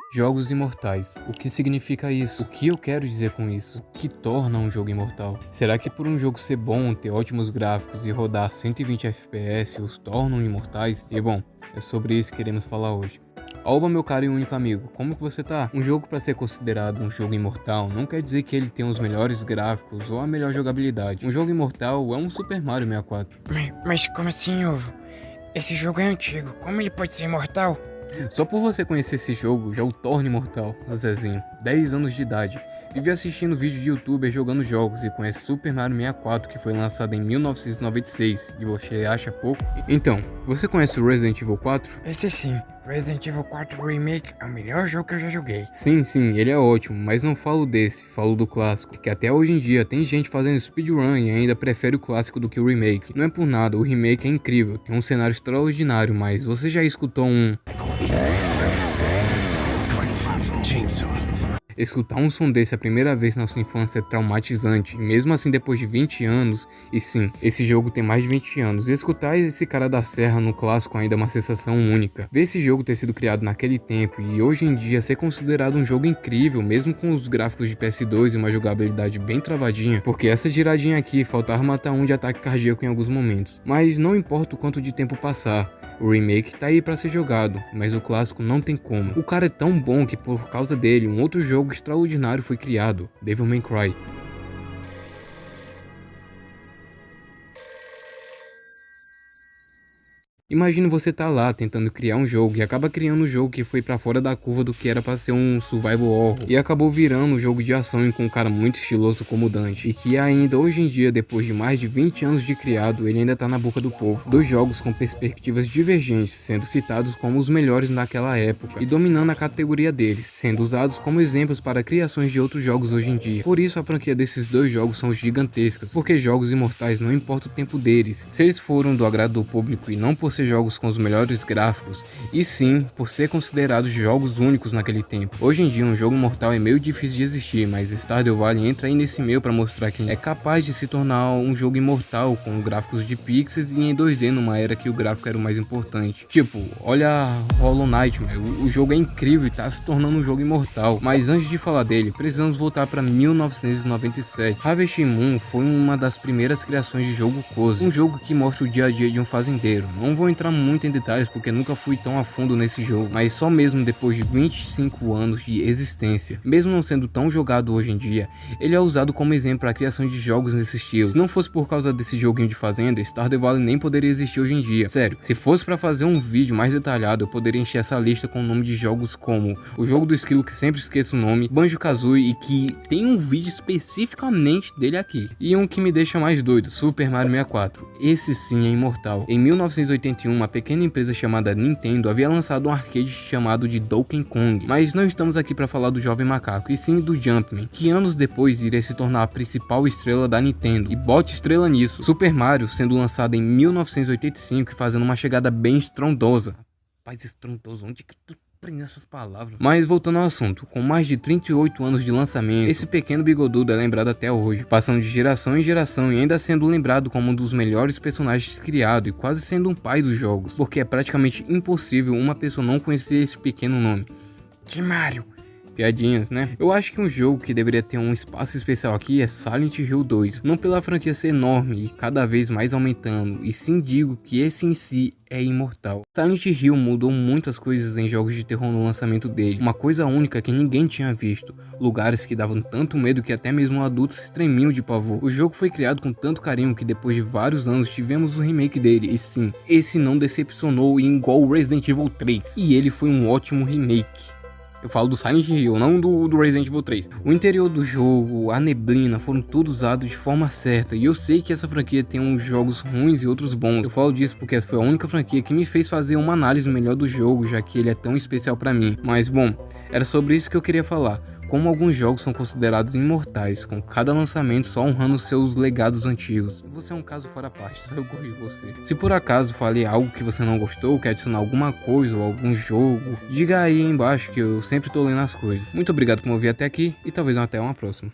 Jogos imortais. O que significa isso? O que eu quero dizer com isso? O que torna um jogo imortal? Será que por um jogo ser bom, ter ótimos gráficos e rodar 120 FPS os tornam imortais? E bom, é sobre isso que queremos falar hoje. Alba, meu caro e único amigo, como que você tá? Um jogo para ser considerado um jogo imortal não quer dizer que ele tem os melhores gráficos ou a melhor jogabilidade. Um jogo imortal é um Super Mario 64. Mas como assim, Ovo? Esse jogo é antigo, como ele pode ser imortal? Só por você conhecer esse jogo já o torna imortal. Zezinho, 10 anos de idade, vive assistindo vídeo de youtuber jogando jogos e conhece Super Mario 64 que foi lançado em 1996 e você acha pouco? Então, você conhece o Resident Evil 4? Esse sim, Resident Evil 4 Remake é o melhor jogo que eu já joguei. Sim, ele é ótimo, mas não falo desse, falo do clássico, que até hoje em dia tem gente fazendo speedrun e ainda prefere o clássico do que o remake. Não é por nada, o remake é incrível, tem um cenário extraordinário, mas você já escutou um... Chainsaw. Escutar um som desse a primeira vez na sua infância é traumatizante, e mesmo assim depois de 20 anos, e sim, esse jogo tem mais de 20 anos, e escutar esse cara da serra no clássico ainda é uma sensação única. Ver esse jogo ter sido criado naquele tempo e hoje em dia ser considerado um jogo incrível, mesmo com os gráficos de PS2 e uma jogabilidade bem travadinha, porque essa giradinha aqui faltava matar um de ataque cardíaco em alguns momentos. Mas não importa o quanto de tempo passar, o remake tá aí pra ser jogado, mas o clássico não tem como. O cara é tão bom que por causa dele um outro jogo extraordinário foi criado, Devil May Cry. Imagine você tá lá tentando criar um jogo e acaba criando um jogo que foi pra fora da curva do que era pra ser um survival horror e acabou virando um jogo de ação com um cara muito estiloso como o Dante, e que ainda hoje em dia, depois de mais de 20 anos de criado, ele ainda tá na boca do povo. Dois jogos com perspectivas divergentes, sendo citados como os melhores naquela época e dominando a categoria deles, sendo usados como exemplos para criações de outros jogos hoje em dia. Por isso a franquia desses dois jogos são gigantescas, porque jogos imortais não importa o tempo deles, se eles foram do agrado do público e não por ser jogos com os melhores gráficos, e sim por ser considerados jogos únicos naquele tempo. Hoje em dia um jogo mortal é meio difícil de existir, mas Stardew Valley entra aí nesse meio para mostrar que é capaz de se tornar um jogo imortal com gráficos de pixels e em 2D numa era que o gráfico era o mais importante. Tipo, olha Hollow Knight, o jogo é incrível e tá se tornando um jogo imortal. Mas antes de falar dele, precisamos voltar para 1997. Harvest Moon foi uma das primeiras criações de jogo cozy, um jogo que mostra o dia a dia de um fazendeiro. Não vou entrar muito em detalhes porque nunca fui tão a fundo nesse jogo, mas só mesmo depois de 25 anos de existência, mesmo não sendo tão jogado hoje em dia, ele é usado como exemplo para a criação de jogos nesse estilo. Se não fosse por causa desse joguinho de fazenda, Stardew Valley nem poderia existir hoje em dia. Sério, se fosse para fazer um vídeo mais detalhado, eu poderia encher essa lista com o nome de jogos como o jogo do esquilo, que sempre esqueço o nome, Banjo-Kazooie, e que tem um vídeo especificamente dele aqui. E um que me deixa mais doido, Super Mario 64. Esse sim é imortal. Em 1981, uma pequena empresa chamada Nintendo havia lançado um arcade chamado de Donkey Kong, mas não estamos aqui para falar do jovem macaco, e sim do Jumpman, que anos depois iria se tornar a principal estrela da Nintendo, e bote estrela nisso, Super Mario sendo lançado em 1985 e fazendo uma chegada bem estrondosa. Rapaz, estrondoso, onde que tu aprende essas palavras? Mas voltando ao assunto, com mais de 38 anos de lançamento, esse pequeno bigodudo é lembrado até hoje, passando de geração em geração e ainda sendo lembrado como um dos melhores personagens criados e quase sendo um pai dos jogos, porque é praticamente impossível uma pessoa não conhecer esse pequeno nome. Que Mario? Piadinhas, né? Eu acho que um jogo que deveria ter um espaço especial aqui é Silent Hill 2, não pela franquia ser enorme e cada vez mais aumentando, e sim digo que esse em si é imortal. Silent Hill mudou muitas coisas em jogos de terror no lançamento dele, uma coisa única que ninguém tinha visto, lugares que davam tanto medo que até mesmo adultos se tremiam de pavor. O jogo foi criado com tanto carinho que depois de vários anos tivemos o remake dele, e sim, esse não decepcionou igual Resident Evil 3, e ele foi um ótimo remake. Eu falo do Silent Hill, não do Resident Evil 3. O interior do jogo, a neblina, foram todos usados de forma certa. E eu sei que essa franquia tem uns jogos ruins e outros bons. Eu falo disso porque essa foi a única franquia que me fez fazer uma análise melhor do jogo, já que ele é tão especial pra mim. Mas bom, era sobre isso que eu queria falar. Como alguns jogos são considerados imortais, com cada lançamento só honrando seus legados antigos. Você é um caso fora parte, só eu gosto de você. Se por acaso falei algo que você não gostou, quer adicionar alguma coisa ou algum jogo, diga aí embaixo que eu sempre tô lendo as coisas. Muito obrigado por me ouvir até aqui e talvez até uma próxima.